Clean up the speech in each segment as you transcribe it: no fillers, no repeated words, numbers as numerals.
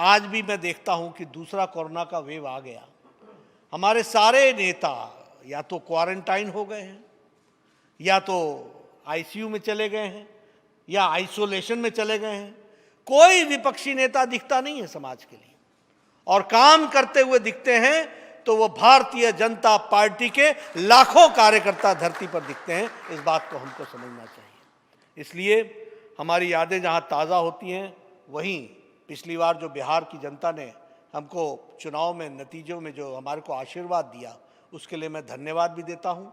आज भी मैं देखता हूं कि दूसरा कोरोना का वेव आ गया। हमारे सारे नेता या तो क्वारंटाइन हो गए हैं, या तो आईसीयू में चले गए हैं, या आइसोलेशन में चले गए हैं। कोई विपक्षी नेता दिखता नहीं है समाज के लिए, और काम करते हुए दिखते हैं तो वो भारतीय जनता पार्टी के लाखों कार्यकर्ता धरती पर दिखते हैं। इस बात को हमको समझना चाहिए। इसलिए हमारी यादें जहां ताज़ा होती हैं, वहीं पिछली बार जो बिहार की जनता ने हमको चुनाव में नतीजों में जो हमारे को आशीर्वाद दिया, उसके लिए मैं धन्यवाद भी देता हूं।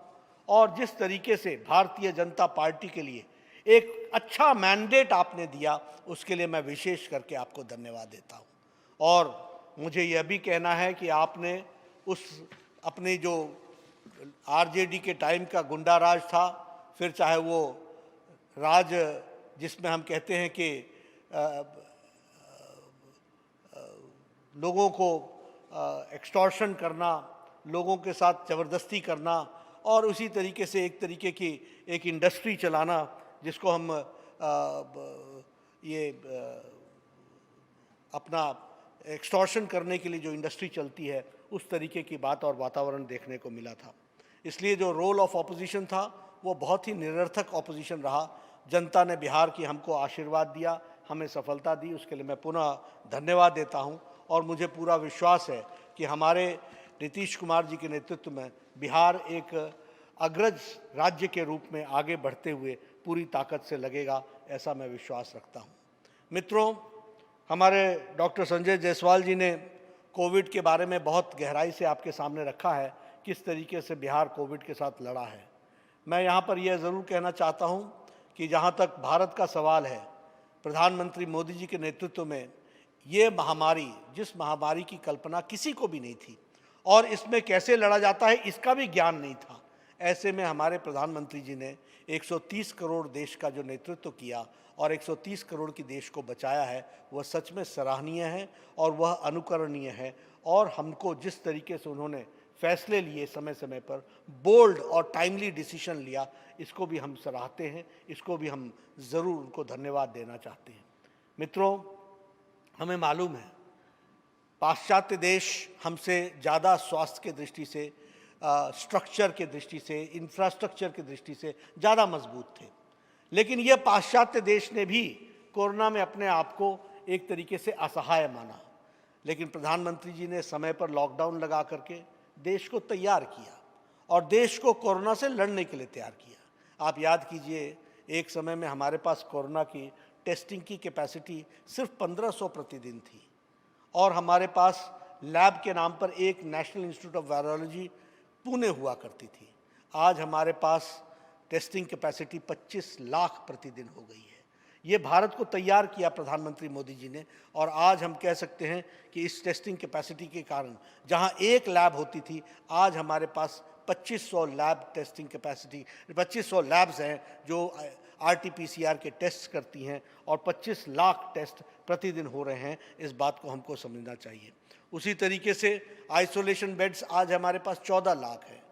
और जिस तरीके से भारतीय जनता पार्टी के लिए एक अच्छा मैंडेट आपने दिया, उसके लिए मैं विशेष करके आपको धन्यवाद देता हूं। और मुझे यह भी कहना है कि आपने उस अपने जो आरजेडी के टाइम का गुंडा राज था, फिर चाहे वो राज जिसमें हम कहते हैं कि लोगों को एक्सटॉर्शन करना, लोगों के साथ ज़बरदस्ती करना, और उसी तरीके से एक तरीके की एक इंडस्ट्री चलाना जिसको हम अपना एक्सटॉर्शन करने के लिए जो इंडस्ट्री चलती है, उस तरीके की बात और वातावरण देखने को मिला था। इसलिए जो रोल ऑफ ऑपोजिशन था वो बहुत ही निरर्थक ऑपोजिशन रहा। जनता ने बिहार की हमको आशीर्वाद दिया, हमें सफलता दी, उसके लिए मैं पुनः धन्यवाद देता हूं। और मुझे पूरा विश्वास है कि हमारे नीतीश कुमार जी के नेतृत्व में बिहार एक अग्रज राज्य के रूप में आगे बढ़ते हुए पूरी ताकत से लगेगा, ऐसा मैं विश्वास रखता हूं। मित्रों, हमारे डॉक्टर संजय जायसवाल जी ने कोविड के बारे में बहुत गहराई से आपके सामने रखा है, किस तरीके से बिहार कोविड के साथ लड़ा है। मैं यहाँ पर यह ज़रूर कहना चाहता हूँ कि जहाँ तक भारत का सवाल है, प्रधानमंत्री मोदी जी के नेतृत्व में ये महामारी, जिस महामारी की कल्पना किसी को भी नहीं थी और इसमें कैसे लड़ा जाता है इसका भी ज्ञान नहीं था, ऐसे में हमारे प्रधानमंत्री जी ने 130 करोड़ देश का जो नेतृत्व किया और 130 करोड़ की देश को बचाया है, वह सच में सराहनीय है और वह अनुकरणीय है। और हमको जिस तरीके से उन्होंने फैसले लिए, समय समय पर बोल्ड और टाइमली डिसीजन लिया, इसको भी हम सराहते हैं, इसको भी हम ज़रूर उनको धन्यवाद देना चाहते हैं। मित्रों, हमें मालूम है पाश्चात्य देश हमसे ज़्यादा स्वास्थ्य के दृष्टि से, स्ट्रक्चर के दृष्टि से, इंफ्रास्ट्रक्चर की दृष्टि से ज़्यादा मजबूत थे, लेकिन यह पाश्चात्य देश ने भी कोरोना में अपने आप को एक तरीके से असहाय माना। लेकिन प्रधानमंत्री जी ने समय पर लॉकडाउन लगा करके देश को तैयार किया और देश को कोरोना से लड़ने के लिए तैयार किया। आप याद कीजिए, एक समय में हमारे पास कोरोना की टेस्टिंग की कैपेसिटी सिर्फ 1500 प्रतिदिन थी, और हमारे पास लैब के नाम पर एक national institute of virology Pune हुआ करती थी। आज हमारे पास टेस्टिंग कैपेसिटी 25 लाख प्रतिदिन हो गई है। ये भारत को तैयार किया प्रधानमंत्री मोदी जी ने, और आज हम कह सकते हैं कि इस टेस्टिंग कैपेसिटी के कारण जहां एक लैब होती थी, आज हमारे पास 2500 लैब टेस्टिंग कैपेसिटी, 2500 लैब्स हैं जो RT-PCR के टेस्ट करती हैं, और 25 लाख टेस्ट प्रतिदिन हो रहे हैं। इस बात को हमको समझना चाहिए। उसी तरीके से आइसोलेशन बेड्स आज हमारे पास 14 लाख है।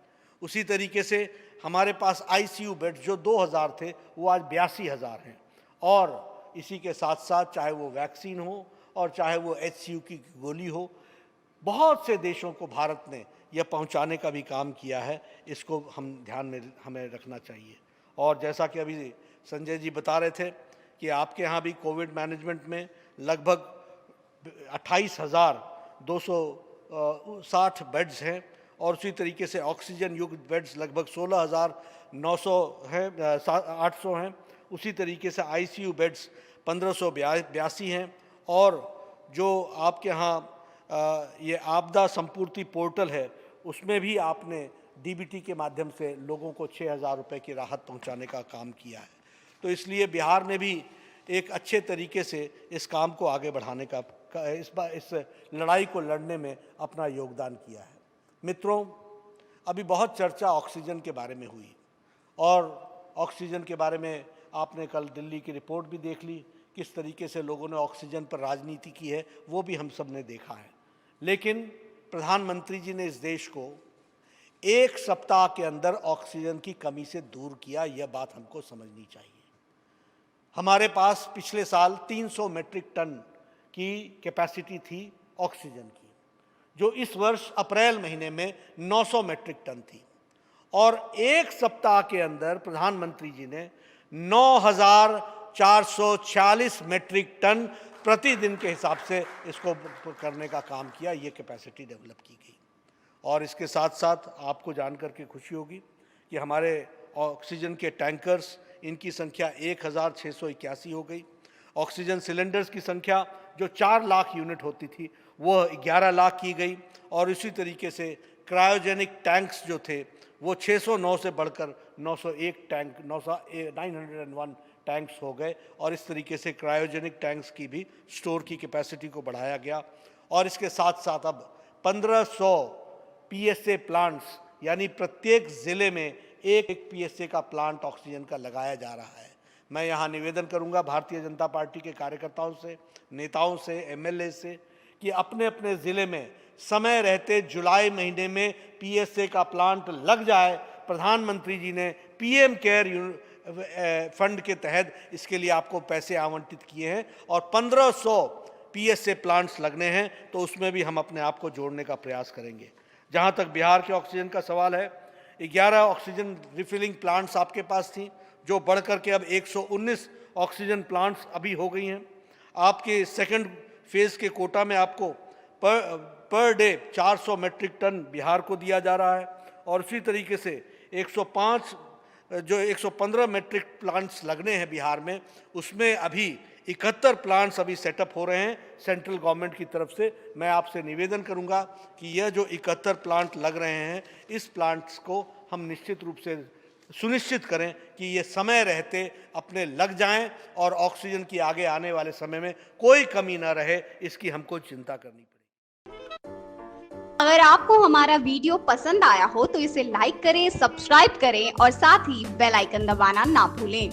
उसी तरीके से हमारे पास ICU बेड्स जो 2000 थे, वो आज 82,000 हैं। और इसी के साथ साथ चाहे वो वैक्सीन हो और चाहे वो HCU की गोली हो, बहुत से देशों को भारत ने यह पहुंचाने का भी काम किया है। इसको हम ध्यान में हमें रखना चाहिए। और जैसा कि अभी संजय जी बता रहे थे कि आपके यहाँ भी कोविड मैनेजमेंट में लगभग 28,260 बेड्स हैं, और उसी तरीके से ऑक्सीजन युक्त बेड्स लगभग 16,900 हैं, 800 हैं। उसी तरीके से ICU बेड्स 1582 हैं। और जो आपके यहाँ ये आपदा संपूर्ति पोर्टल है, उसमें भी आपने DBT के माध्यम से लोगों को 6,000 रुपये की राहत पहुंचाने का काम किया है। तो इसलिए बिहार ने भी एक अच्छे तरीके से इस काम को आगे बढ़ाने का, इस लड़ाई को लड़ने में अपना योगदान किया है। मित्रों, अभी बहुत चर्चा ऑक्सीजन के बारे में हुई, और ऑक्सीजन के बारे में आपने कल दिल्ली की रिपोर्ट भी देख ली, किस तरीके से लोगों ने ऑक्सीजन पर राजनीति की है, वो भी हम सब ने देखा है। लेकिन प्रधानमंत्री जी ने इस देश को 1 सप्ताह के अंदर ऑक्सीजन की कमी से दूर किया, यह बात हमको समझनी चाहिए। हमारे पास पिछले साल 300 मीट्रिक टन की कैपेसिटी थी ऑक्सीजन की, जो इस वर्ष अप्रैल महीने में 900 मेट्रिक टन थी, और एक सप्ताह के अंदर प्रधानमंत्री जी ने 9,446 मेट्रिक टन प्रतिदिन के हिसाब से इसको करने का काम किया। ये कैपेसिटी डेवलप की गई। और इसके साथ साथ आपको जानकर के खुशी होगी कि हमारे ऑक्सीजन के टैंकर्स, इनकी संख्या 1,681 हो गई। ऑक्सीजन सिलेंडर्स की संख्या जो 4 लाख यूनिट होती थी वो 11 लाख की गई, और इसी तरीके से क्रायोजेनिक टैंक्स जो थे वो 609 से बढ़कर 901 टैंक 901 टैंक्स हो गए, और इस तरीके से क्रायोजेनिक टैंक्स की भी स्टोर की कैपेसिटी को बढ़ाया गया। और इसके साथ साथ अब 1500 पीएसए प्लांट्स, यानी प्रत्येक ज़िले में एक पीएसए का प्लांट ऑक्सीजन का लगाया जा रहा है। मैं यहाँ निवेदन करूँगा भारतीय जनता पार्टी के कार्यकर्ताओं से, नेताओं से, एमएलए से कि अपने अपने ज़िले में समय रहते जुलाई महीने में पीएसए का प्लांट लग जाए। प्रधानमंत्री जी ने पीएम केयर फंड के तहत इसके लिए आपको पैसे आवंटित किए हैं, और 1500 पीएसए प्लांट्स लगने हैं, तो उसमें भी हम अपने आप को जोड़ने का प्रयास करेंगे। जहाँ तक बिहार के ऑक्सीजन का सवाल है, 11 ऑक्सीजन रिफिलिंग प्लांट्स आपके पास थी, जो बढ़कर के अब 119 ऑक्सीजन प्लांट्स अभी हो गई हैं। आपके सेकंड फेज़ के कोटा में आपको per day 400 metric ton Bihar को दिया जा रहा है, और उसी तरीके से 115 मेट्रिक प्लांट्स लगने हैं बिहार में, उसमें अभी 71 प्लांट्स अभी सेटअप हो रहे हैं सेंट्रल गवर्नमेंट की तरफ से। मैं आपसे निवेदन करूंगा कि यह जो 71 प्लांट लग रहे हैं, इस प्लांट्स को हम निश्चित रूप से सुनिश्चित करें कि ये समय रहते अपने लग जाएं, और ऑक्सीजन की आगे आने वाले समय में कोई कमी ना रहे, इसकी हमको चिंता करनी पड़ेगी। अगर आपको हमारा वीडियो पसंद आया हो तो इसे लाइक करें, सब्सक्राइब करें और साथ ही बेल आइकन दबाना ना भूलें।